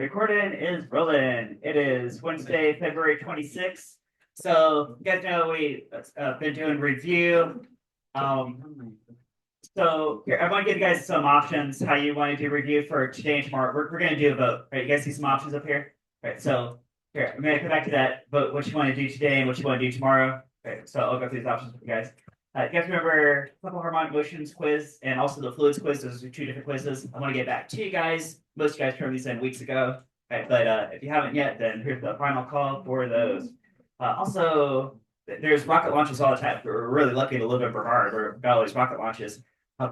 Recording is rolling. It is Wednesday, February 26th. So you guys know we've been doing review. So here, I want to give you guys some options how you want to do review for today and tomorrow. We're going to do a vote. Right? You guys see some options up here? Right. So here, I'm going to come back to that. Vote what you want to do today and what you want to do tomorrow. Right. So I'll go through these options with you guys. You guys remember couple harmonic motions quiz and also the fluids quiz. Those are two different quizzes. I want to get back to you guys. Most of you guys turned these in weeks ago. Right, but if you haven't yet, then here's the final call for those. Also, there's rocket launches all the time. We're really lucky to live in Bernard. We've got all these rocket launches.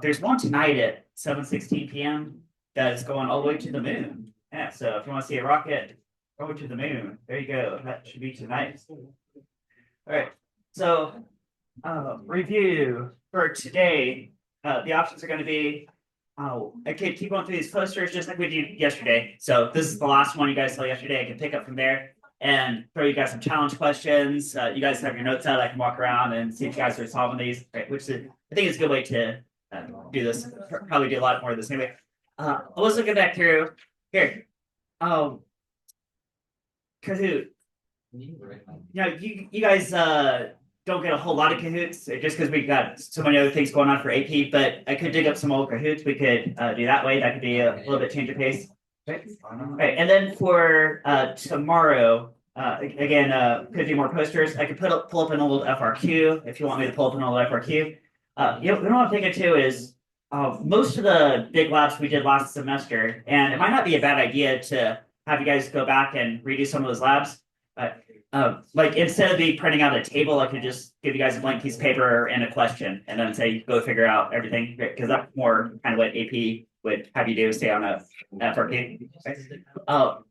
There's one tonight at 7:16 p.m. that is going all the way to the moon. Yeah, so if you want to see a rocket go to the moon, there you go. That should be tonight. All right. So review for today. The options are going to be. I can keep going through these posters just like we did yesterday. So this is the last one you guys saw yesterday. I can pick up from there and throw you guys some challenge questions. You guys have your notes out. I can walk around and see if you guys are solving these, right? Which is, I think is a good way to do this. Probably do a lot more of this anyway. Let's look back through here. Kahoot. You guys don't get a whole lot of Kahoots just because we got so many other things going on for AP, but I could dig up some old Kahoots. We could do that way. That could be a little bit change of pace. Right. And then for tomorrow, again, could do more posters. I could pull up an old FRQ if you want me to pull up an old FRQ. What I'm thinking too is most of the big labs we did last semester, and it might not be a bad idea to have you guys go back and redo some of those labs. Like instead of me printing out a table, I could just give you guys a blank piece of paper and a question, and then say go figure out everything because that's more kind of what AP would have you do, stay on a FRP.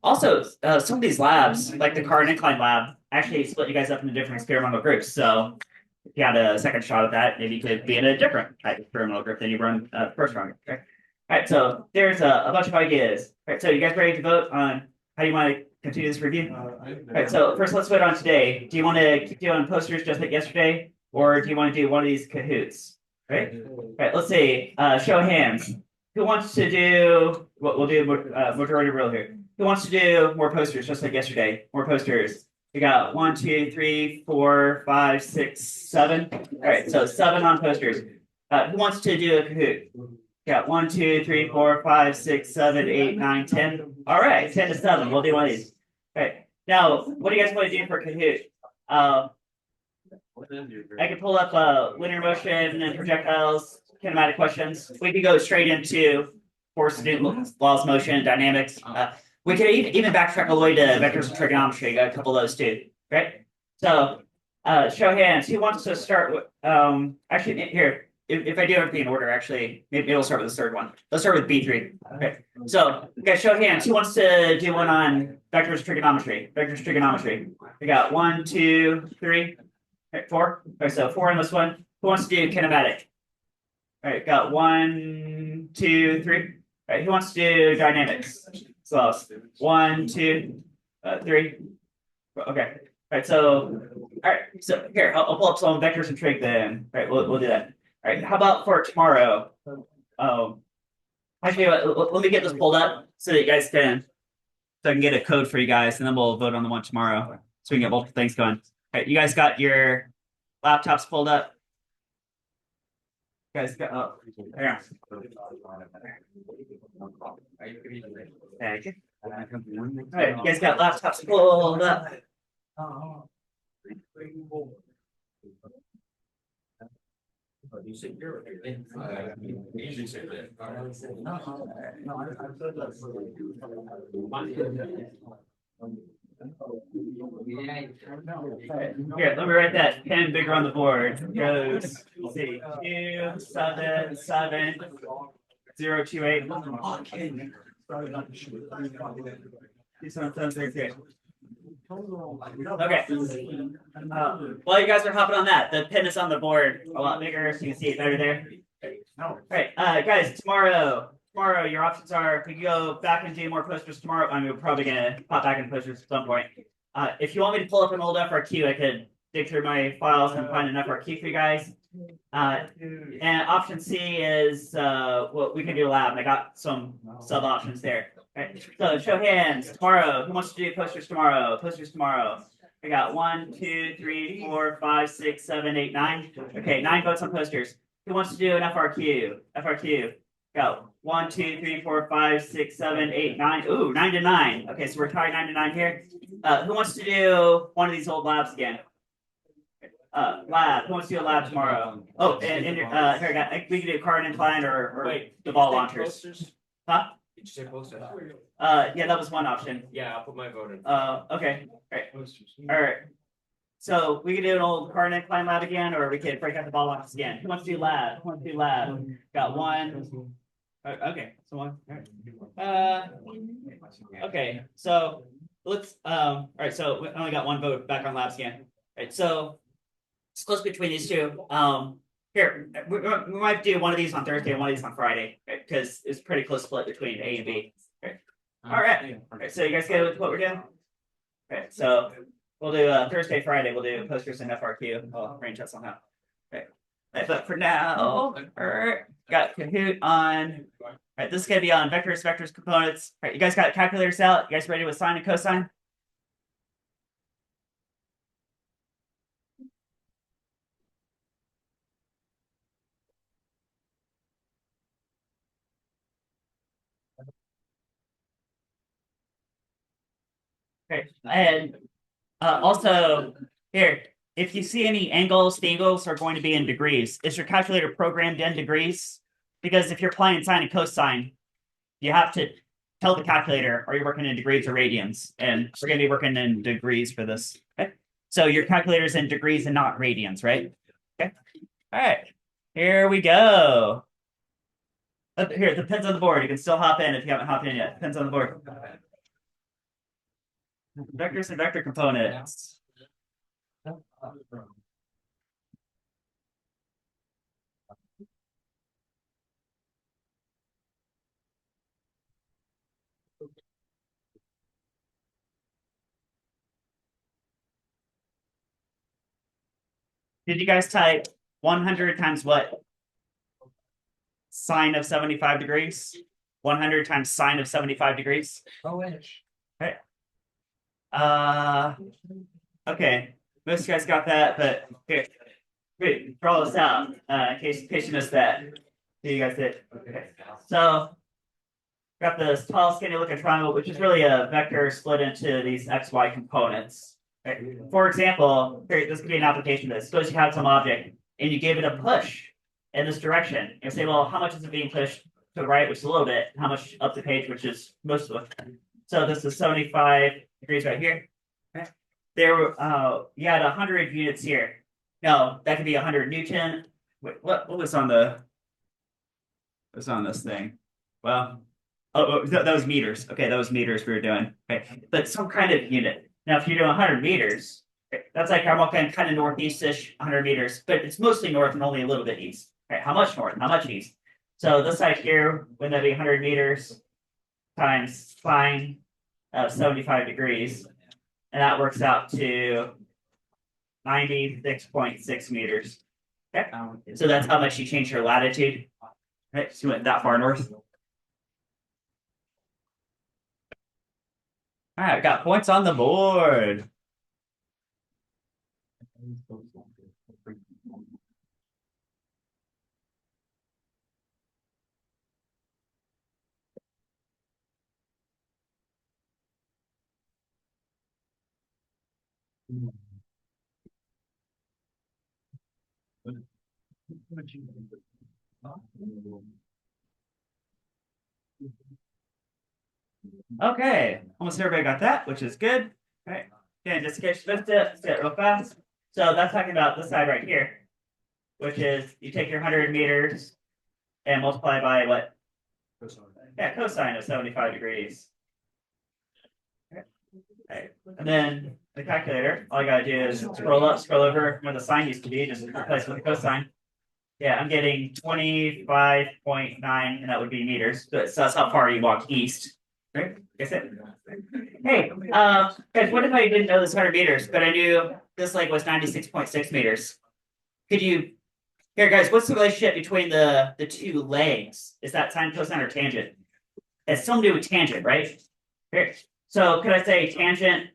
Also, some of these labs, like the car and incline lab, actually split you guys up into different experimental groups. So if you had a second shot at that, maybe you could be in a different type of experimental group than you run first round. Okay. All right, so there's a bunch of ideas. All right, so you guys ready to vote on how you want to continue this review? All right, so first let's vote on today. Do you want to keep doing posters just like yesterday, or do you want to do one of these Kahoots? Right? All right, let's see. Show of hands. Who wants to do what we'll do majority rule here? Who wants to do more posters just like yesterday? More posters. We got 1, 2, 3, 4, 5, 6, 7. All right, so 7 on posters. Who wants to do a Kahoot? Got 1, 2, 3, 4, 5, 6, 7, 8, 9, 10. All right, 10 to 7. We'll do one of these. All right. Now, what do you guys want to do for Kahoot? I can pull up linear motion and projectiles, kinematic questions. We could go straight into force, laws, motion, dynamics. We could even backtrack all the way to vectors and trigonometry. Got a couple of those too, right? So, show hands. Who wants to start with? Actually, here. If I do everything in order, actually, maybe we'll start with the third one. Let's start with B3. Okay. So, guys, show hands. Who wants to do one on vectors trigonometry? Vectors trigonometry. We got 1, 2, 3, right, 4. All right, so 4 on this one. Who wants to do kinematic? All right, got 1, 2, 3. All right, who wants to do dynamics? So 1, 2, 3. Okay. All right. So, all right. So here, I'll pull up some vectors and trig then. All right, we'll do that. All right. How about for tomorrow? Actually, let me get this pulled up so that you guys can, so I can get a code for you guys, and then we'll vote on the one tomorrow, so we can get multiple things going. All right. You guys got your laptops pulled up? You guys got. Oh, there. Thank you. All right, you guys got laptops pulled up. Here, let me write that pen bigger on the board. Goes, let's see, 2, 7, 7, 0, 2, 8. Okay. While you guys are hopping on that, the pin is on the board a lot bigger, so you can see it better there. All right, guys, tomorrow, your options are we can go back and do more posters tomorrow. I mean, we're probably gonna pop back in posters at some point. If you want me to pull up an old FRQ, I could dig through my files and find an FRQ for you guys. And option C is what we can do lab. I got some sub options there. Right. So show hands tomorrow. Who wants to do posters tomorrow? Posters tomorrow. I got 1, 2, 3, 4, 5, 6, 7, 8, 9. Okay, 9 votes on posters. Who wants to do an FRQ? FRQ. Go. 1, 2, 3, 4, 5, 6, 7, 8, 9. Ooh, 9 to 9. Okay, so we're tied 9 to 9 here. Who wants to do one of these old labs again? Lab. Who wants to do a lab tomorrow? Oh, and here, we can do card incline or Wait, the ball did you say launchers. posters? Huh? Did you say posters? Yeah, that was one option. Yeah, I'll put my vote in. Okay. All right. So we can do an old card incline lab again, or we could break out the ball launchers again. Who wants to do lab? Who wants to do lab? Got one. Okay, so one. Okay, so let's all right, so we only got one vote back on labs again. All right, so it's close between these two. Here, we might do one of these on Thursday and one of these on Friday, because it's pretty close split between A and B. All right. So you guys get with what we're doing? Okay, so we'll do Thursday, Friday, we'll do posters and FRQ. I'll arrange that somehow. Okay. But for now, all right, got Kahoot on. All right, this is gonna be on vectors, components. All right, you guys got calculators out? You guys ready with sine and cosine? Okay, and also here, if you see any angles, the angles are going to be in degrees. Is your calculator programmed in degrees? Because if you're applying sine and cosine, you have to tell the calculator, are you working in degrees or radians? And we're going to be working in degrees for this. Okay. So your calculator's in degrees and not radians, right? Okay. All right. Here we go. Here, it depends on the board. You can still hop in if you haven't hopped in yet. Depends on the board. Vectors and vector components. Did you guys type 100 times what? Sine of 75 degrees? 100 times sine of 75 degrees? Oh, Okay. Okay. Most of you guys got that, but here, wait, draw this out in case you missed that. So you guys did. Okay. So got this tall, skinny looking triangle, which is really a vector split into these XY components. Okay. For example, here, this could be an application of this. Suppose you have some object and you gave it a push in this direction. You say, well, how much is it being pushed to the right, which is a little bit, how much up the page, which is most of it. So this is 75 degrees right here. Okay. There, you had 100 units here. No, that could be 100 Newton. Wait, what was on the? What's on this thing? Well, that was meters. Okay, that was meters we were doing. Okay, but some kind of unit. Now, if you're doing 100 meters, that's like I'm walking kind of northeast-ish, 100 meters, but it's mostly north and only a little bit east. Okay, how much north? How much east? So this side here, wouldn't that be 100 meters times sine of 75 degrees? And that works out to 96.6 meters. Okay, so that's how much you change your latitude. Right, so you went that far north. All right, got points on the board. Okay, almost everybody got that, which is good. All right, again, just in case you missed it, let's get it real fast. So that's talking about this side right here, which is you take your 100 meters and multiply by what? Yeah, cosine of 75 degrees. Okay. And then the calculator, all I gotta do is scroll up, scroll over where the sine used to be, just replace with the cosine. Yeah, I'm getting 25.9, and that would be meters. So that's how far you walk east. Right? Guess it. Hey, guys, what if I didn't know this 100 meters, but I knew this lake was 96.6 meters? Could you, here guys, what's the relationship between the two legs? Is that sine, cosine, or tangent? It's something to do with tangent, right? Here. So could I say tangent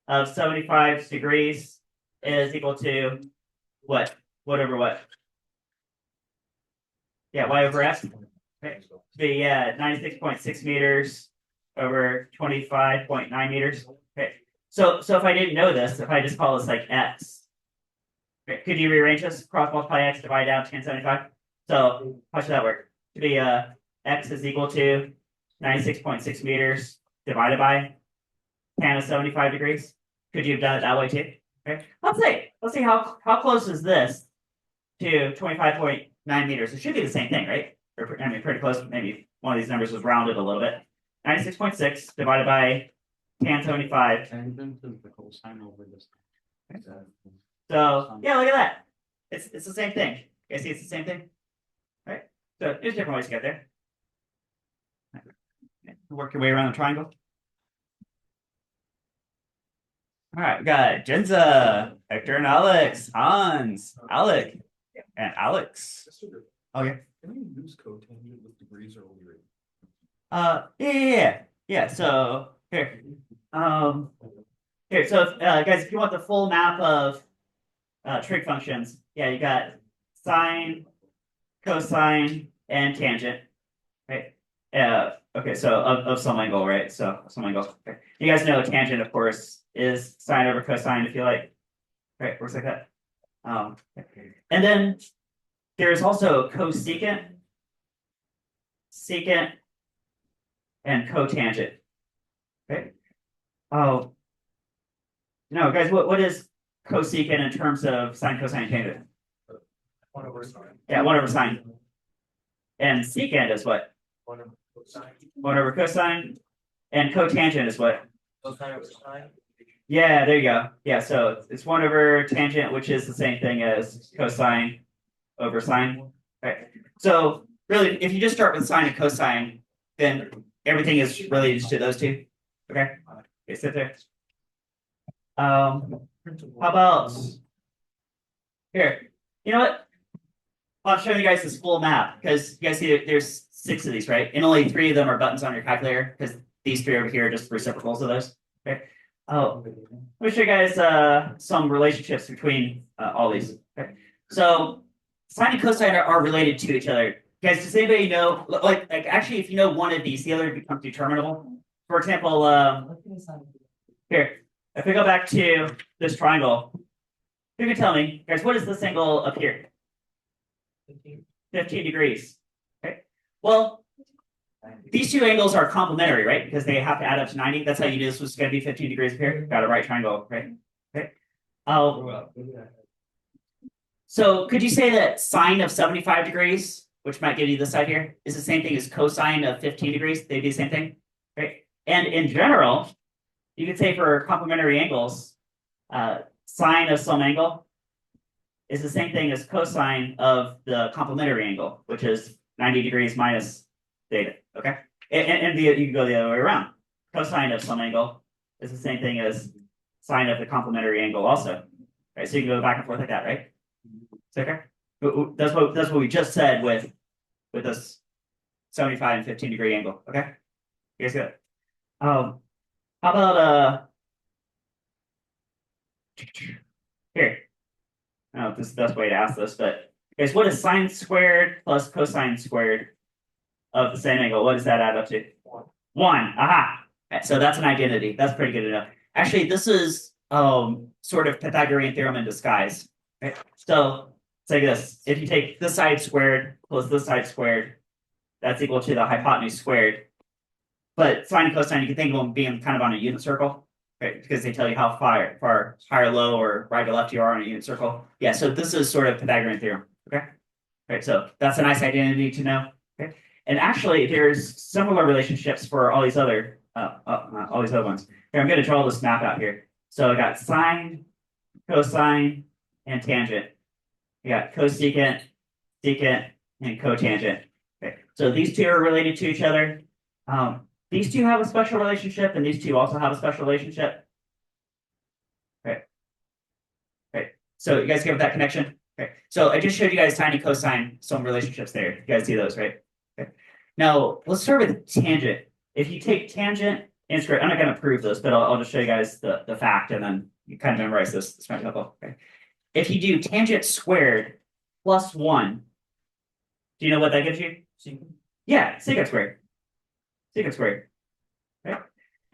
of 75 degrees is equal to what? Whatever what? Yeah, y over x. Okay. Be 96.6 meters over 25.9 meters. Okay. So if I didn't know this, if I just call this like x, okay, could you rearrange this? Cross multiply x, divide out 1075. So how should that work? To be x is equal to 96.6 meters divided by tan of 75 degrees. Could you have done it that way too? Okay. Let's see how close is this to 25.9 meters. It should be the same thing, right? Or, I mean, pretty close. Maybe one of these numbers was rounded a little bit. 96.6 divided by tan 75. Tangent is the cosine over this. So yeah, look at that. It's the same thing. You guys see it's the same thing? Right? So there's different ways to get there. Work your way around the triangle. All right, we got Jenza, Hector and Alex, Hans, Alec, and Alex. Okay. Can you use cotangent with degrees or only radians? Yeah. So here, So guys, if you want the full map of trig functions, yeah, you got sine, cosine, and tangent, right? Okay, so of some angle, right? So some angle. Okay. You guys know tangent, of course, is sine over cosine, if you like. Right, works like that. And then there's also cosecant, secant, and cotangent. Okay. Oh, no, guys, what is cosecant in terms of sine, cosine, and tangent? 1 over sine. Yeah, 1 over sine. And secant is what? 1 over cosine. 1 over cosine. And cotangent is what? Cosine over sine. Yeah, there you go. Yeah, so it's 1 over tangent, which is the same thing as cosine over sine. Right. So really, if you just start with sine and cosine, then everything is related to those two. Okay. Okay, sit there. How about here? You know what? I'll show you guys this full map because you guys see there's 6 of these, right? And only 3 of them are buttons on your calculator because these 3 over here are just reciprocals of those. Okay. Oh, let me show you guys some relationships between all these. Okay. So sine and cosine are related to each other. Guys, does anybody know, like actually, if you know one of these, the other becomes determinable. For example, here, if we go back to this triangle, who can tell me, guys, what is this angle up here? 15 degrees. Okay. Well, these 2 angles are complementary, right? Because they have to add up to 90. That's how you knew this was going to be 15 degrees up here. Got a right triangle, right? Okay. So could you say that sine of 75 degrees, which might give you this side here, is the same thing as cosine of 15 degrees? They'd be the same thing, right? And in general, you could say for complementary angles, sine of some angle is the same thing as cosine of the complementary angle, which is 90 degrees minus theta, okay? And you can go the other way around. Cosine of some angle is the same thing as sine of the complementary angle also, right? So you can go back and forth like that, right? It's okay. That's what we just said with this 75 and 15 degree angle. Okay, you guys good? How about here? I don't know if this is the best way to ask this, but guys, what is sine squared plus cosine squared of the same angle? What does that add up to? 1. Aha. So that's an identity. That's pretty good enough. Actually, this is sort of Pythagorean theorem in disguise. Okay? So it's like this. If you take this side squared plus this side squared, that's equal to the hypotenuse squared. But sine and cosine, you can think of them being kind of on a unit circle, right? Because they tell you how far high or low or right or left you are on a unit circle. Yeah, so this is sort of Pythagorean theorem. Okay. Right. So that's a nice identity to know. Okay. And actually, there's similar relationships for all these other ones. Here, I'm going to draw this map out here. So I got sine, cosine, and tangent. We got cosecant, secant, and cotangent. Okay. So these 2 are related to each other. These 2 have a special relationship, and these 2 also have a special relationship. Okay. Okay. So you guys get that connection? Okay. So I just showed you guys sine and cosine, some relationships there. You guys see those, right? Okay. Now, let's start with tangent. If you take tangent and square, I'm not going to prove this, but I'll just show you guys the fact, and then you kind of memorize this. This might be helpful. Okay. If you do tangent squared plus 1, do you know what that gives you? Yeah, secant squared. Secant squared. Okay.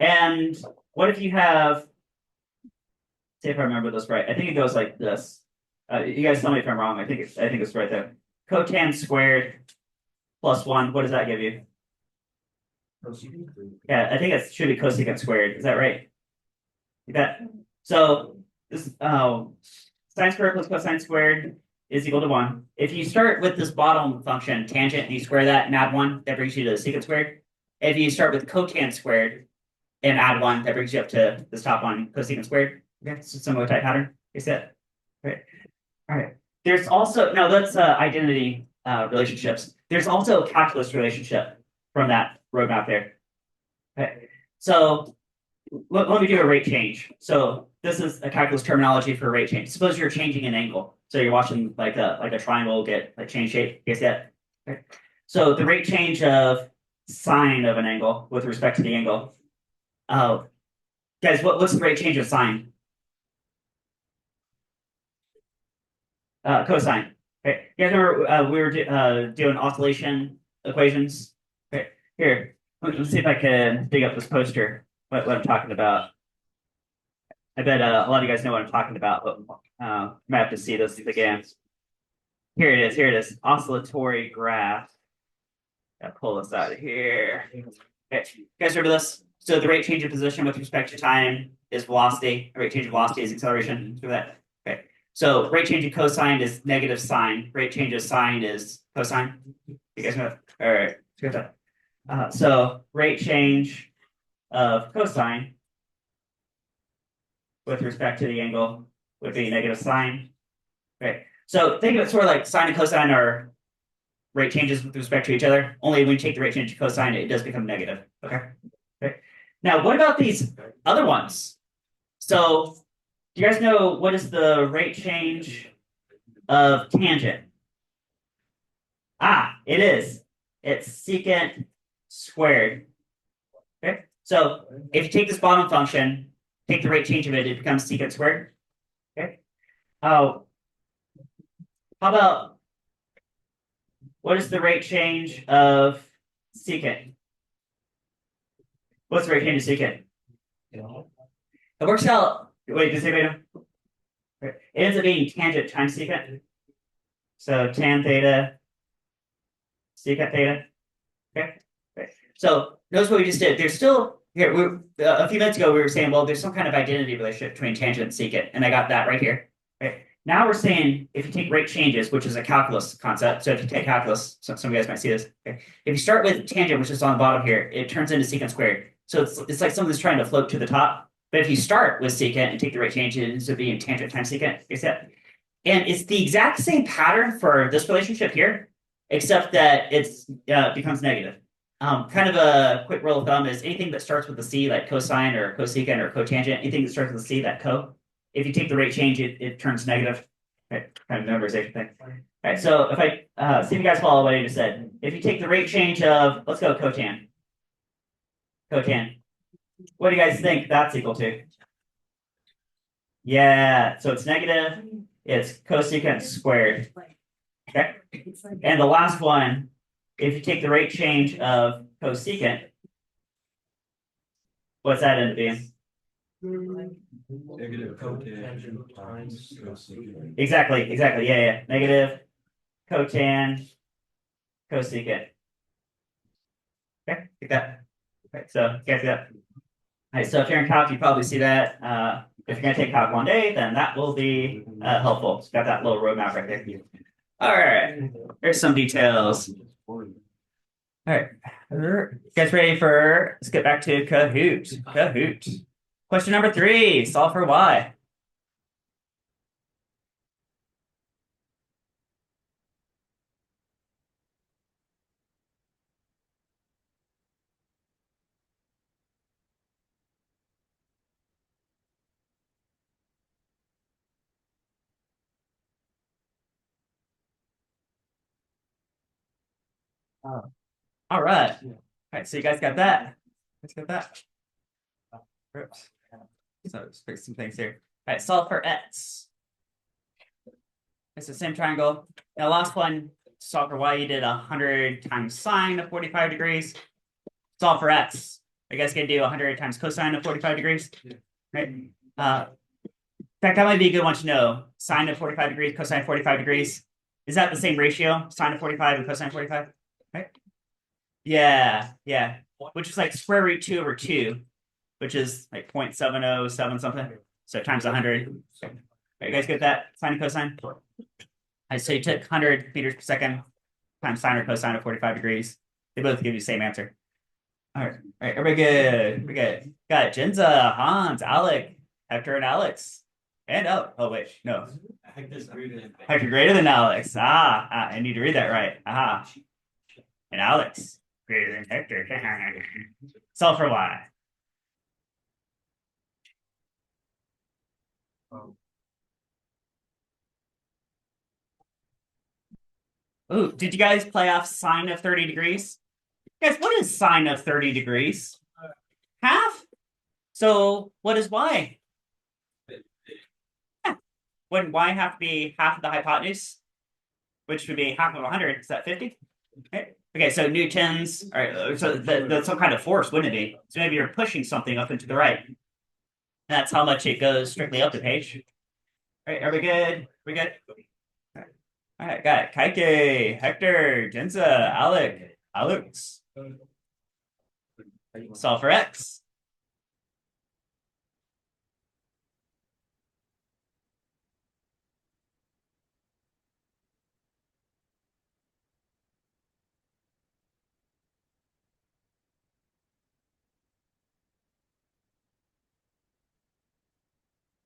And what if you have, see if I remember this right. I think it goes like this. You guys tell me if I'm wrong. I think it's right there. Cotan squared plus 1. What does that give you? Yeah, I think it should be cosecant squared. Is that right? You bet. So this sine squared plus cosine squared is equal to 1. If you start with this bottom function, tangent, and you square that and add 1, that brings you to secant squared. If you start with cotan squared and add 1, that brings you up to this top one, cosecant squared. Okay, it's a similar type pattern. You see it? Okay. All right. There's also, no, that's identity relationships. There's also a calculus relationship from that roadmap there. Okay. So let me do a rate change. So this is a calculus terminology for rate change. Suppose you're changing an angle. So you're watching like a triangle get like change shape. You guys get? Okay. So the rate change of sine of an angle with respect to the angle. Guys, what's the rate change of sine? Cosine. Okay. You guys remember we were doing oscillation equations? Okay. Here, let's see if I can dig up this poster. What I'm talking about. I bet a lot of you guys know what I'm talking about, but might have to see this again. Here it is. Here it is. Oscillatory graph. Gotta pull this out of here. Okay. You guys remember this? So the rate change of position with respect to time is velocity. Rate change of velocity is acceleration. Through that. Okay. So rate change of cosine is negative sine. Rate change of sine is cosine. You guys know? All right. So rate change of cosine with respect to the angle would be negative sine. Right. So think of it sort of like sine and cosine are rate changes with respect to each other. Only when you take the rate change to cosine, it does become negative. Okay. Okay. Now, what about these other ones? So, do you guys know what is the rate change of tangent? Ah, it is. It's secant squared. Okay. So, if you take this bottom function, take the rate change of it, it becomes secant squared. Okay. Oh, how about what is the rate change of secant? What's the rate change of secant? It works out. Wait, does anybody know? It ends up being tangent times secant. So tan theta, secant theta. Okay. So notice what we just did. There's still here. A few minutes ago we were saying, well, there's some kind of identity relationship between tangent and secant, and I got that right here. Okay. Now we're saying if you take rate changes, which is a calculus concept. So if you take calculus, some of you guys might see this. Okay. If you start with tangent, which is on the bottom here, it turns into secant squared. So it's like something that's trying to float to the top. But if you start with secant and take the rate change, it ends up being tangent times secant. Except, and it's the exact same pattern for this relationship here, except that it's becomes negative. Kind of a quick rule of thumb is anything that starts with a C, like cosine or cosecant or cotangent, anything that starts with a C, that co. If you take the rate change, it turns negative. Okay, kind of memorization thing. All right, so if I see if you guys follow what I just said. If you take the rate change of, let's go cotan. Cotan. What do you guys think that's equal to? Yeah, so it's negative. It's cosecant squared. Okay. And the last one, if you take the rate change of cosecant, what's that end up being? Negative cotangent times cosecant. Exactly. Yeah. Negative cotan cosecant. Okay, get that. Okay, so you guys got. All right, so if you're in calc, you probably see that. If you're gonna take calc one day, then that will be helpful. It's got that little roadmap right there. All right, here's some details. All right, you guys ready for? Let's get back to Kahoot. Kahoot. Question number 3. Solve for y. All right. All right. So you guys got that. Let's get that. Oops. So let's fix some things here. All right. Solve for x. It's the same triangle. Now, last one, solve for y. You did 100 times sine of 45 degrees. Solve for x. I guess gonna do 100 times cosine of 45 degrees. Right. In fact, that might be a good one to know. Sine of 45 degrees, cosine of 45 degrees. Is that the same ratio? Sine of 45 and cosine of 45? Right? Yeah, yeah. Which is like square root 2 over 2, which is like 0.707 something. So times 100. Right, you guys get that? Sine and cosine? Right, so you took 100 meters per second times sine or cosine of 45 degrees. They both give you the same answer. All right, everybody good. We're good. Got it. Jinza, Hans, Alec, Hector, and Alex. And oh wait, no. Hector greater than Alex. I need to read that right. Aha. And Alex greater than Hector. Solve for y. Ooh, did you guys play off sine of 30 degrees? Guys, what is sine of 30 degrees? Half? So what is y? Yeah. Wouldn't y have to be half of the hypotenuse? Which would be half of 100. Is that 50? Okay, so newtons. All right, so that's some kind of force, wouldn't it be? So maybe you're pushing something up and to the right. That's how much it goes strictly up the page. All right, are we good? We good? All right, got it. Kaike, Hector, Jinza, Alec, Alex. Solve for x.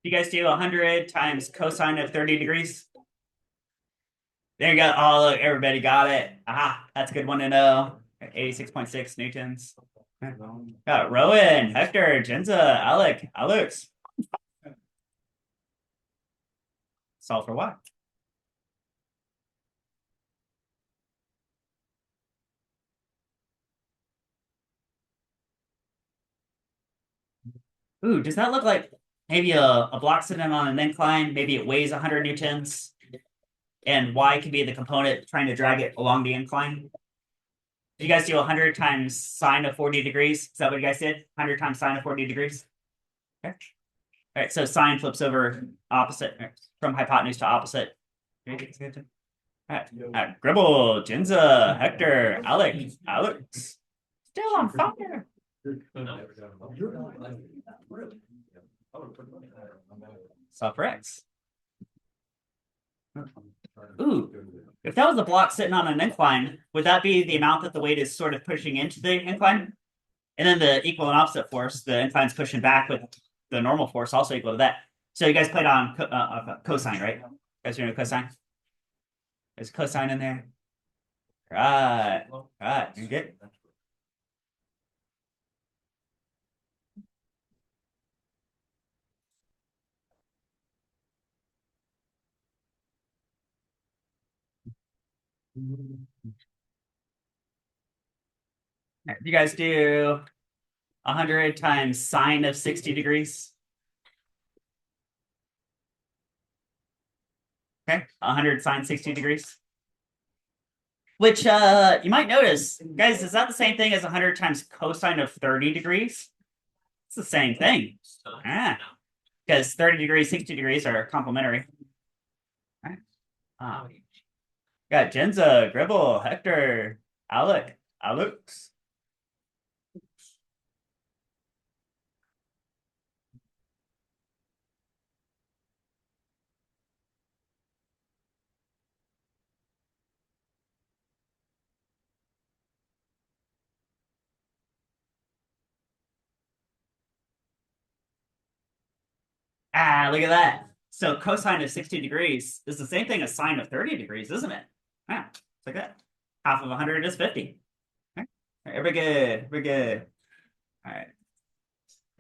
You guys do 100 times cosine of 30 degrees? There you go. Oh, look, everybody got it. Aha, that's a good one to know. 86.6 newtons. Got Rowan, Hector, Jinza, Alec, Alex. Solve for what? Ooh, does that look like maybe a block sitting on an incline? Maybe it weighs 100 newtons, and y could be the component trying to drag it along the incline. You guys do 100 times sine of 40 degrees? Is that what you guys did? 100 times sine of 40 degrees? Okay. All right, so sine flips over opposite from hypotenuse to opposite. All right, Gribble, Jinza, Hector, Alex, still on fire. Solve for x. Ooh, if that was a block sitting on an incline, would that be the amount that the weight is sort of pushing into the incline? And then the equal and opposite force, the incline's pushing back with the normal force also equal to that. So you guys played on cosine, right? You guys doing a cosine? There's cosine in there. Right, you good? You guys do 100 times sine of 60 degrees. Okay, 100 sine 60 degrees. Which you might notice, guys, is that the same thing as 100 times cosine of 30 degrees? It's the same thing. Because 30 degrees, 60 degrees are complementary. Got Jenza, Gribble, Hector, Alex. Look at that. So cosine of 60 degrees is the same thing as sine of 30 degrees, isn't it? Yeah, it's like that. Half of 100 is 50. Okay. All right, we're good. We're good. All right.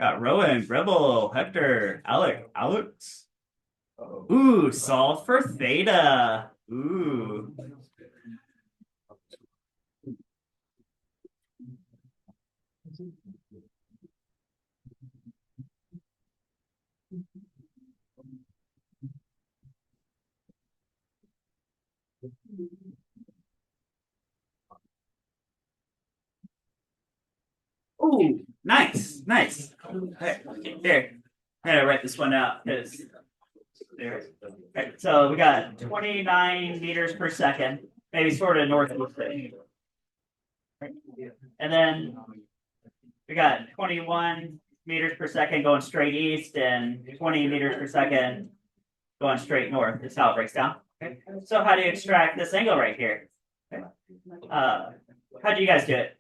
Got Rowan, Gribble, Hector, Alex. Ooh, solve for theta. Ooh. Ooh, nice, nice. Hey, there. I gotta write this one out. There. Okay, so we got 29 meters per second, maybe sort of north of the. And then we got 21 meters per second going straight east and 20 meters per second going straight north. That's how it breaks down. Okay. So how do you extract this angle right here? Okay. How do you guys do it?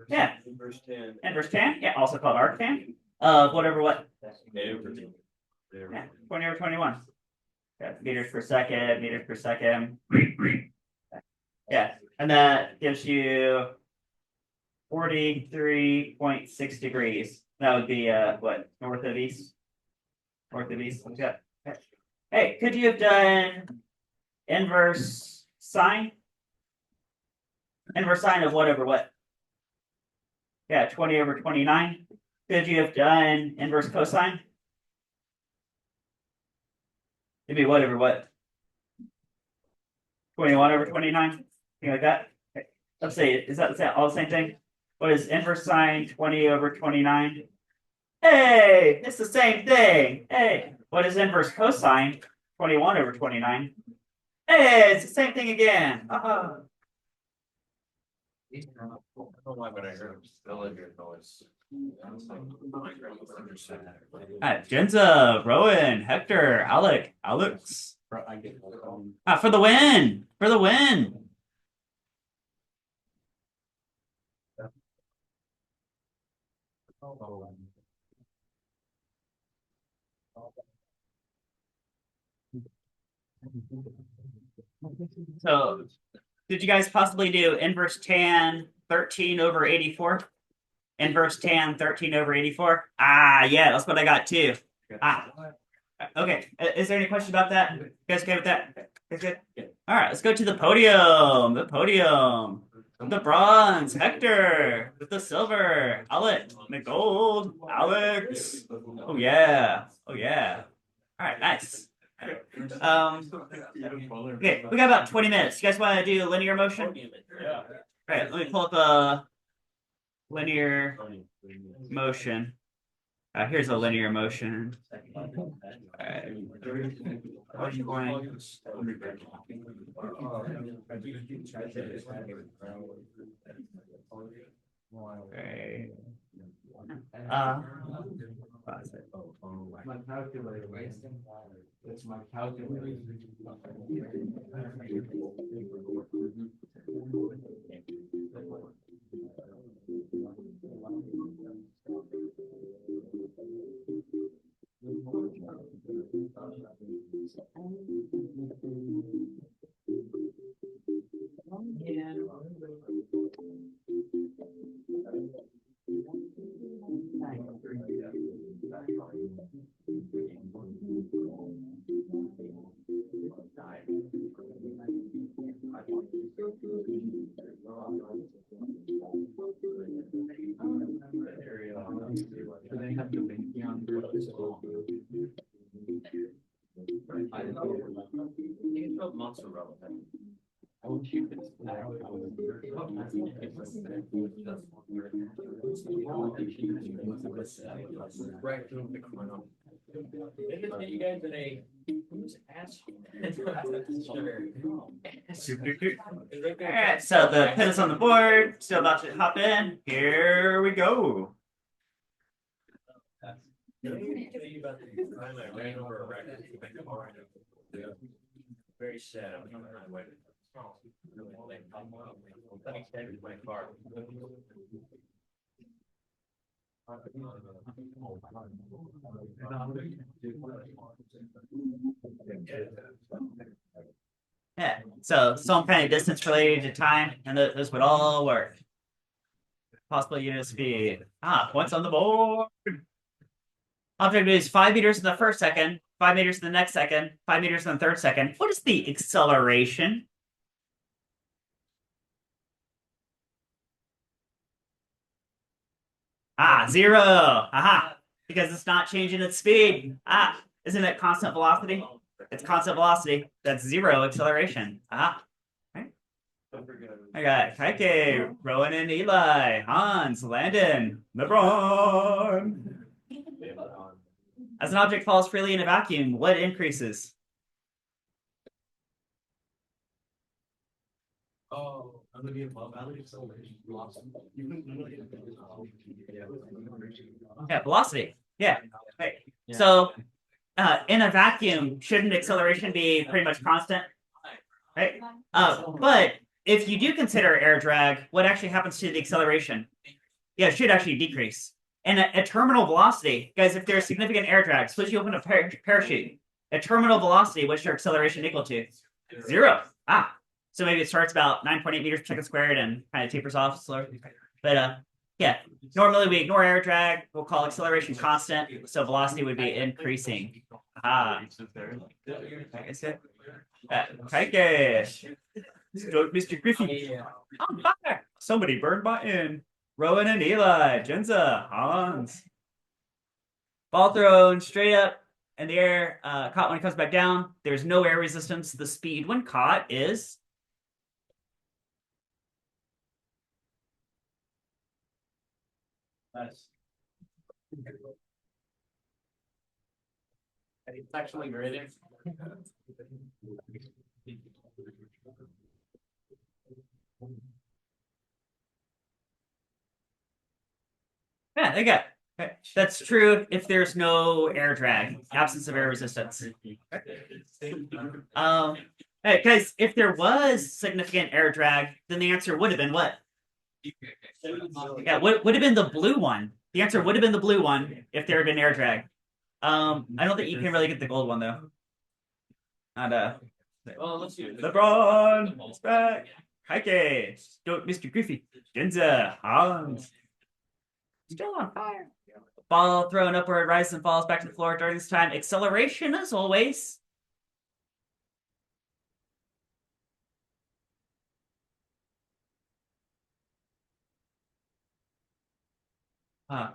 Yeah. Inverse tan. Inverse tan, yeah, also called arctan. Whatever what. Yeah, 20 over 21. Yeah, meters per second, meters per second. Yeah, and that gives you 43.6 degrees. That would be what, north of east? North of east. Yeah. Hey, could you have done inverse sine? Inverse sine of what over what? Yeah, 20 over 29. Could you have done inverse cosine? It'd be what over what? 21 over 29? Something like that? Okay. Let's see, is that all the same thing? What is inverse sine 20 over 29? Hey, it's the same thing. Hey, what is inverse cosine 21 over 29? Hey, it's the same thing again. I don't know why, but I heard him still in your noise. Jenza, Rowan, Hector, Alex. For the win! For the win! So, did you guys possibly do inverse tan 13 over 84? Inverse tan 13 over 84? Ah, yeah, that's what I got too. Okay. Is there any question about that? You guys okay with that? Guys good? All right, let's go to the podium. The podium. The bronze, Hector. With the silver, Alex. The gold, Alex. Oh yeah. Oh yeah. All right, nice. Okay, we got about 20 minutes. You guys want to do linear motion? Yeah. All right, let me pull up a linear motion. Here's a linear motion. Okay. My calculator. It's my calculator. You guys in a who's ass? All right, so the pin is on the board. Still about to hop in. Here we go. Very sad. I'm on my way. Let me stand with my car. Yeah, so some kind of distance related to time, and this would all work. Possible unit of speed. Points on the board. Object is 5 meters in the first second, 5 meters in the next second, 5 meters in the third second. What is the acceleration? Zero. Aha. because it's not changing its speed. Ah, isn't it constant velocity? It's constant velocity. That's zero acceleration. Ah. I got Kaike, Rowan and Eli, Hans, Landon, LeBron. As an object falls freely in a vacuum, what increases? Oh, I'm gonna be above acceleration. Yeah, velocity. Yeah. Right. So in a vacuum, shouldn't acceleration be pretty much constant? Right. But if you do consider air drag, what actually happens to the acceleration? Yeah, it should actually decrease. And at terminal velocity, guys, if there's significant air drag, suppose you open a parachute. At terminal velocity, what's your acceleration equal to? Zero. Ah, so maybe it starts about 9.8 meters per second squared and kind of tapers off slower. But yeah, normally we ignore air drag. We'll call acceleration constant. So velocity would be increasing. Ah. Okay. Mr. Griffey. I'm back. Somebody burned my end. Rowan and Eli, Jenza, Hans. Ball thrown straight up in the air, caught when it comes back down. There's no air resistance. The speed when caught is It's actually graded. yeah, they got. Okay. That's true if there's no air drag, absence of air resistance. Because if there was significant air drag, then the answer would have been what? Yeah, would have been the blue one. The answer would have been the blue one if there had been air drag. I don't think you can really get the gold one though. Not Well, let's see. LeBron is back. Heike, Mr. Griffey, Genza, Hans. Still on fire. Ball thrown upward, rises and falls back to the floor during this time. Acceleration as always.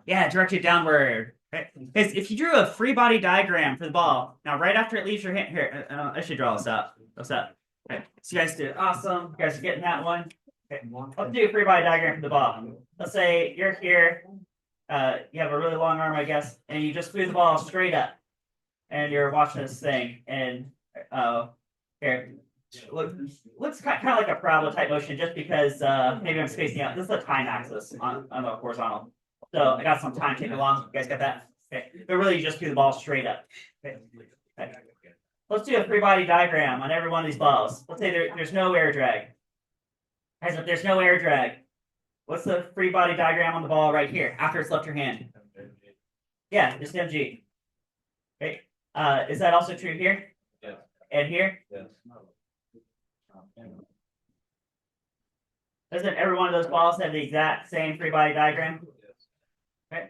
Yeah, directed downward. Right? Guys, if you drew a free body diagram for the ball, now right after it leaves your hand, here, I should draw this up. What's up? Okay. So you guys did awesome. You guys are getting that one. Okay. Let's do a free body diagram for the ball. Let's say you're here. You have a really long arm, I guess, and you just threw the ball straight up, and you're watching this thing, and here, looks kind of like a parabola type motion, just because maybe I'm spacing out. This is a time axis on the horizontal, so I got some time taken along. You guys got that? Okay, but really, you just threw the ball straight up. Okay. Okay. Let's do a free body diagram on every one of these balls. Let's say there's no air drag. As if there's no air drag. What's the free body diagram on the ball right here after it's left your hand? Yeah, just MG. Okay. Is that also true here? Yes. And here? Yes. Doesn't every one of those balls have the exact same free body diagram? Okay.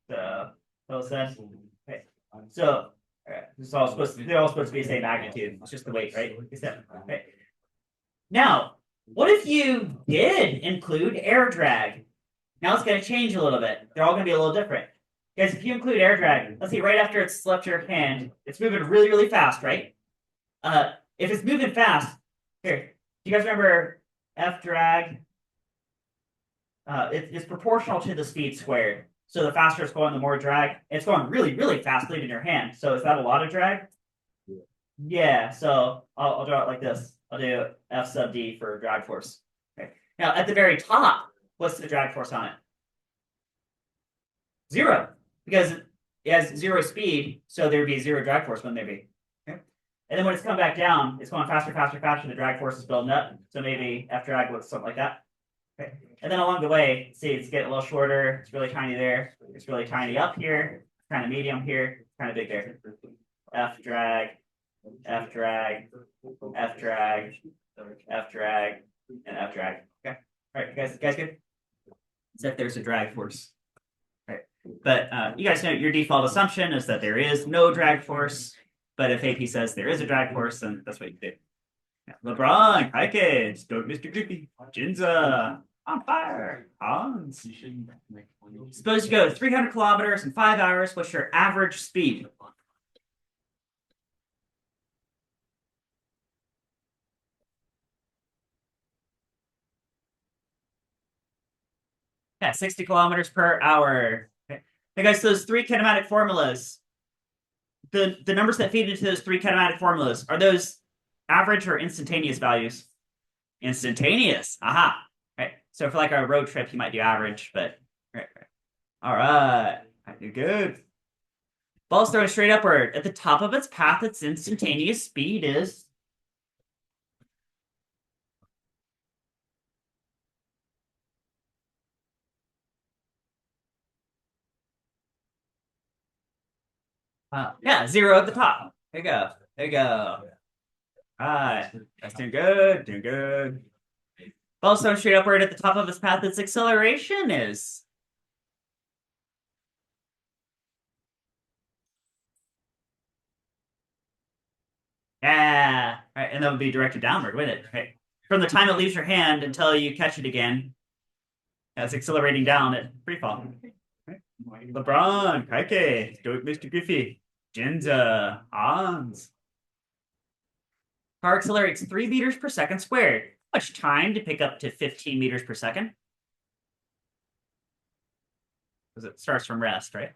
So okay. So they're all supposed to be the same magnitude. It's just the weight, right? Okay. Now, what if you did include air drag? Now it's going to change a little bit. They're all going to be a little different. Guys, if you include air drag, let's see, right after it's left your hand, it's moving really, really fast, right? If it's moving fast, here, do you guys remember F drag? It's proportional to the speed squared. So the faster it's going, the more drag. It's going really, really fast leaving your hand. So is that a lot of drag? Yeah, so I'll draw it like this. I'll do F sub D for drag force. Okay. Now at the very top, what's the drag force on it? Zero, because it has zero speed, so there would be zero drag force, wouldn't there be? Okay. And then when it's come back down, it's going faster, faster, faster. The drag force is building up, so maybe F drag looks something like that. Okay. And then along the way, see, it's getting a little shorter. It's really tiny there. It's really tiny up here. Kind of medium here. Kind of big there. F drag. F drag, F drag, F drag, and F drag. Okay. All right, guys good? As if there's a drag force. All right. But you guys know your default assumption is that there is no drag force. But if AP says there is a drag force, then that's what you do. Yeah. LeBron, hi kids, don't Mr. Griffey, Jinza, On fire. Hans. You shouldn't make one. Suppose you go 300 kilometers in 5 hours. What's your average speed? Yeah, 60 kilometers per hour. Okay. Hey guys, so those three kinematic formulas, the numbers that feed into those three kinematic formulas, are those average or instantaneous values? Instantaneous. Aha. Okay. So for like a road trip, you might do average, but right. All right. You're good. Ball's thrown straight upward. At the top of its path, its instantaneous speed is. Yeah, 0 at the top. There you go. There you go. All right. That's doing good. Doing good. Ball's thrown straight upward. At the top of its path, its acceleration is. Yeah. All right, and that would be directed downward, wouldn't it? Right. From the time it leaves your hand until you catch it again, it's accelerating down at free fall. LeBron, Kike, Stoic Mr. Griffey, Jenza, Hans. Car accelerates 3 meters per second squared. How much time to pick up to 15 meters per second? Because it starts from rest, right?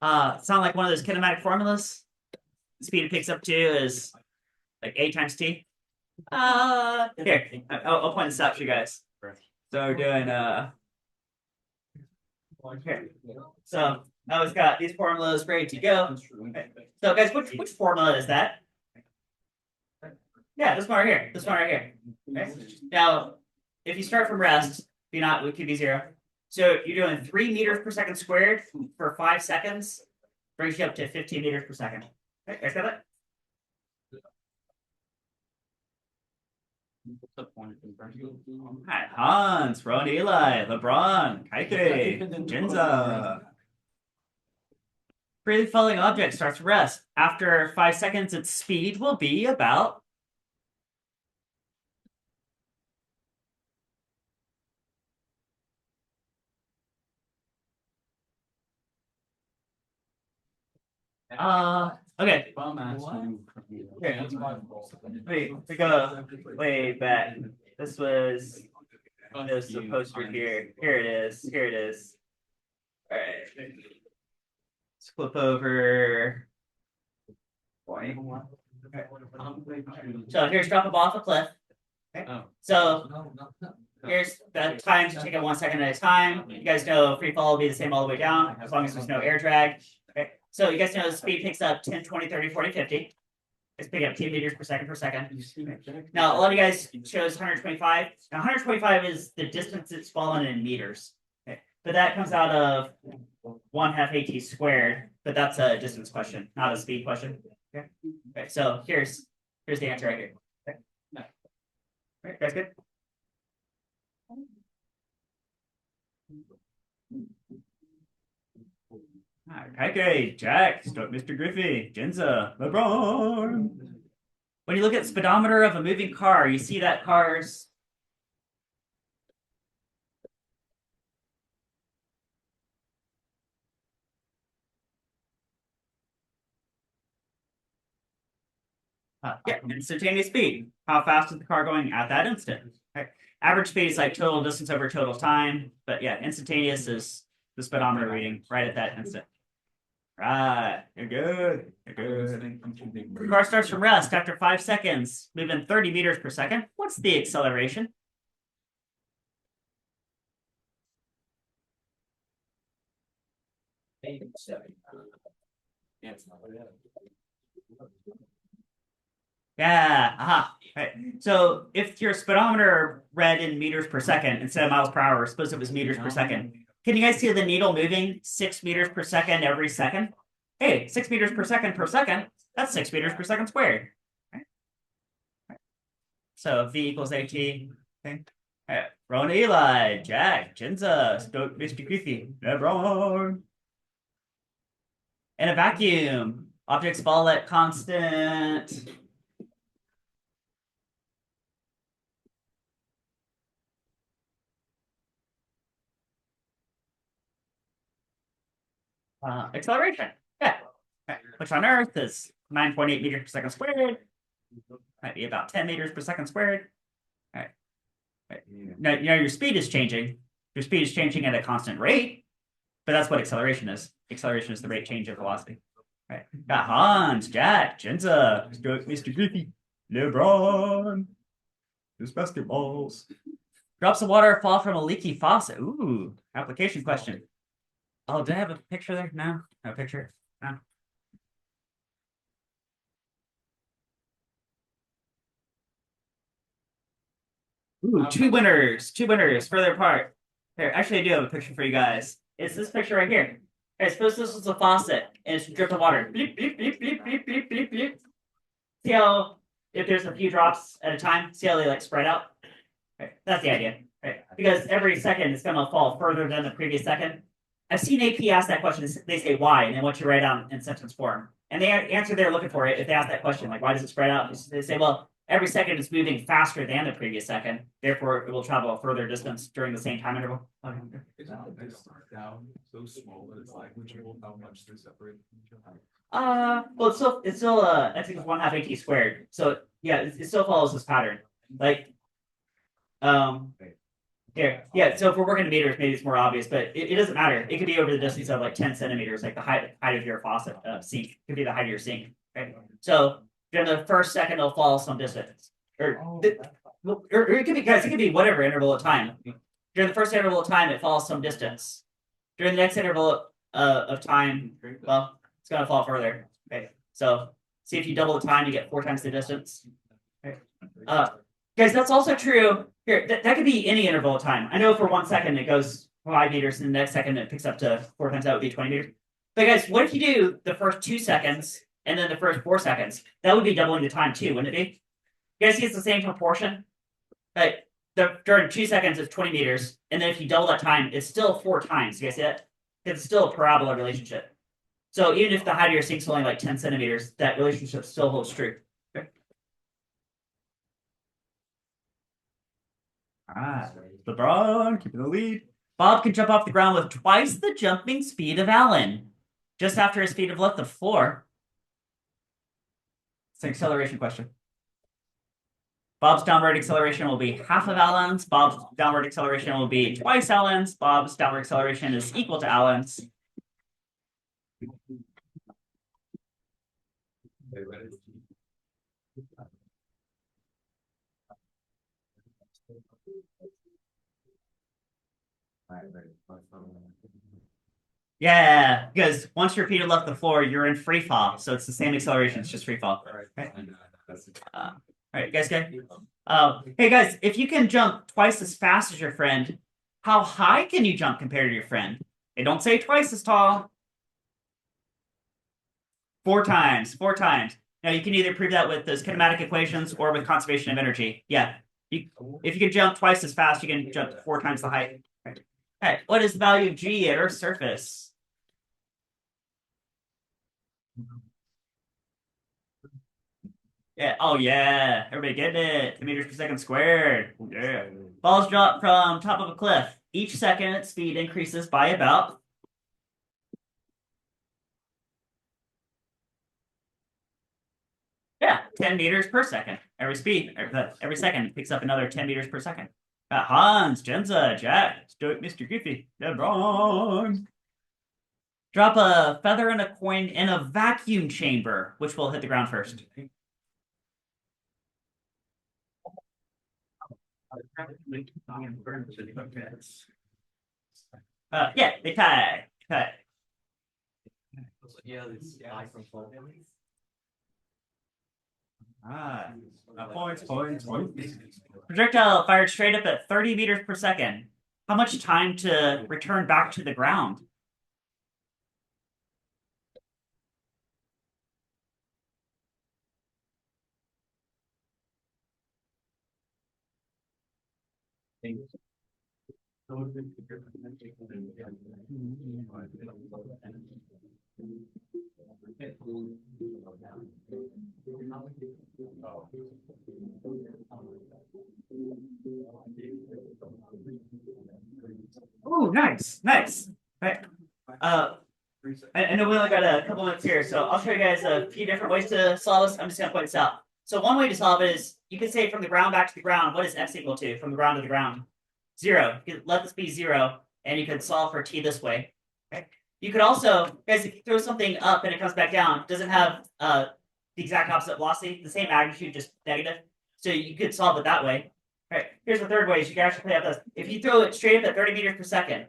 Sound like one of those kinematic formulas? The speed it picks up to is like A times T. Here, I'll point this out to you guys. So we're doing here. So now we've got these formulas ready to go. Okay. So guys, which formula is that? Yeah, this one right here. This one right here. Okay. Now, if you start from rest, do not, it could be 0. So you're doing 3 meters per second squared for 5 seconds, brings you up to 15 meters per second. Okay, guys got that? Hi, Hans, Ron, Eli, LeBron, Kaike, Jinza. Freely falling object starts to rest. After 5 seconds, its speed will be about. Okay. Here, we go way back. This was the poster here. Here it is. Here it is. All right. Let's flip over. So here's drop a ball off a cliff. Okay. So here's the times. Take it 1 second at a time. You guys know free fall will be the same all the way down as long as there's no air drag. Okay. So you guys know the speed picks up 10, 20, 30, 40, 50. It's picking up 10 meters per second per second. Now, a lot of you guys chose 125. Now, 125 is the distance it's fallen in meters. Okay. But that comes out of 1/2 AT squared. But that's a distance question, not a speed question. Okay. Okay. So here's the answer right here. Okay. All right, guys, good. Okay, Jack, Stoic Mr. Griffey, Jenza, LeBron. When you look at the speedometer of a moving car, you see that car's. Yeah, instantaneous speed. How fast is the car going at that instant? Okay. Average speed is like total distance over total time. But yeah, instantaneous is the speedometer reading right at that instant. Right, you're good. You're good. The car starts from rest after 5 seconds, moving 30 meters per second. What's the acceleration? Yeah, aha. Right. So if your speedometer read in meters per second instead of miles per hour, suppose it was meters per second. Can you guys see the needle moving 6 meters per second every second? Hey, 6 meters per second, that's 6 meters per second squared. Right? Right. So V equals AT. Okay. Right. Ron, Eli, Jack, Jinza, Stoic Mr. Griffey, LeBron. In a vacuum, Objects fall at constant. Acceleration. Yeah. Okay. Which on Earth is 9.8 meters per second squared. Might be about 10 meters per second squared. All right. Right. Now, your speed is changing. Your speed is changing at a constant rate, but that's what acceleration is. Acceleration is the rate change of velocity. Right. Got Hans, Jack, Jinza, Mr. Griffey, LeBron. There's basketballs. Drops of water fall from a leaky faucet. Ooh, application question. Oh, did I have a picture there? No, no picture. No. Ooh, two winners further apart. Here, actually, I do have a picture for you guys. It's this picture right here. Hey, suppose this is a faucet and it's a drip of water. Bleep, bleep, bleep, bleep, bleep, bleep, bleep, bleep. See how, if there's a few drops at a time, see how they like spread out? Right, that's the idea. Right? Because every second it's going to fall further than the previous second. I've seen AP ask that question. They say why, and they want you to write down in sentence form. And the answer they're looking for, if they ask that question, like why does it spread out? They say, well, every second is moving faster than the previous second. Therefore, it will travel a further distance during the same time interval. Okay. They start down so small that it's like how much they separate from each other. Well, it's still x equals 1/2 at squared. So yeah, it still follows this pattern. Like, here, yeah. So if we're working in meters, maybe it's more obvious, but it doesn't matter. It could be over the distance of like 10 centimeters, like the height of your faucet sink. It could be the height of your sink. Right? So during the first second, it'll fall some distance, or it could be, guys. It could be whatever interval of time. During the first interval of time, it falls some distance. During the next interval of time, well, it's gonna fall further. Okay, so see if you double the time, you get 4 times the distance. Okay. Guys, that's also true. Here, that could be any interval of time. I know for 1 second it goes 5 meters, and the next second it picks up to 4 times. That would be 20 meters. But guys, what if you do the first 2 seconds and then the first 4 seconds? That would be doubling the time too, wouldn't it be? You guys see it's the same proportion? Right. During 2 seconds, it's 20 meters, and then if you double that time, it's still 4 times. You guys see that? It's still a parabola relationship. So even if the height of your sink is only like 10 centimeters, that relationship still holds true. Okay. Ah, LeBron keeping the lead. Bob can jump off the ground with twice the jumping speed of Alan. Just after his feet have left the floor. It's an acceleration question. Bob's downward acceleration will be half of Alan's. Bob's downward acceleration will be twice Alan's. Bob's downward acceleration is equal to Alan's. Yeah, because once your feet have left the floor, you're in free fall. So it's the same acceleration, it's just free fall. Okay. All right, guys, okay? Hey guys, if you can jump twice as fast as your friend, how high can you jump compared to your friend? They don't say twice as tall. 4 times, 4 times. Now you can either prove that with those kinematic equations or with conservation of energy. Yeah, if you can jump twice as fast, you can jump 4 times the height. Okay, what is the value of G at Earth's surface? Yeah. Oh yeah. Everybody getting it. 10 meters per second squared. Yeah. Balls drop from top of a cliff. Each second, its speed increases by about. Yeah, 10 meters per second. Every second it picks up another 10 meters per second. Hans, Jenza, Jack, Mr. Goofy, LeBron. Drop a feather and a coin in a vacuum chamber, which will hit the ground first. Yeah, they tie. Yeah, Points. Projectile fired straight up at 30 meters per second. How much time to return back to the ground? Ooh, nice, nice. Right. I know we only got a couple minutes here, so I'll show you guys a few different ways to solve this. I'm just gonna point this out. So one way to solve it is you can say from the ground back to the ground, what is x equal to from the ground to the ground? 0. You could let this be 0, and you could solve for t this way. Okay. You could also, guys, if you throw something up and it comes back down, doesn't have the exact opposite velocity, the same magnitude, just negative. So you could solve it that way. All right. Here's the third way: is you can actually play out this. If you throw it straight up at 30 meters per second,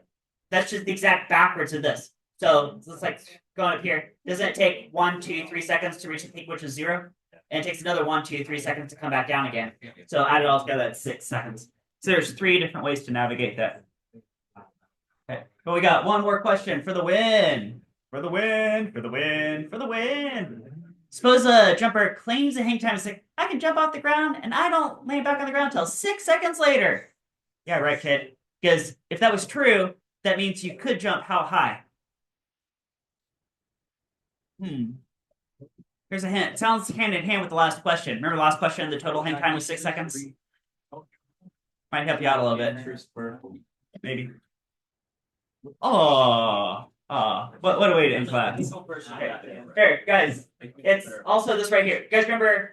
that's just the exact backwards of this. So it's like going up here. Doesn't it take 1, 2, 3 seconds to reach the peak, which is 0? And it takes another 1, 2, 3 seconds to come back down again. So add it all together, that's 6 seconds. So there's 3 different ways to navigate that. Okay. But we got one more question for the win. For the win, for the win, for the win. Suppose a jumper claims a hang time is like, I can jump off the ground and I don't land back on the ground until 6 seconds later. Yeah, right, kid. Because if that was true, that means you could jump how high? Here's a hint. It sounds hand in hand with the last question. Remember the last question? The total hang time was 6 seconds. Might help you out a little bit. Maybe. Oh, what a way to end class. Okay. Here, guys. It's also this right here. You guys remember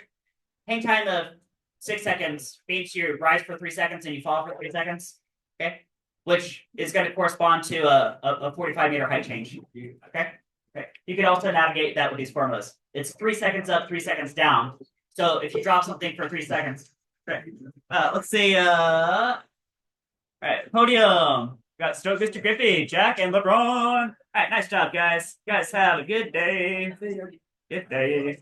hang time of 6 seconds means you rise for 3 seconds and you fall for 3 seconds. Okay. Which is going to correspond to a 45-meter height change. Okay. Okay. You can also navigate that with these formulas. It's 3 seconds up, 3 seconds down. So if you drop something for 3 seconds, okay. Let's see. All right, podium. Got Stoke, Mr. Griffey, Jack, and LeBron. All right, nice job, guys. You guys have a good day. Good day.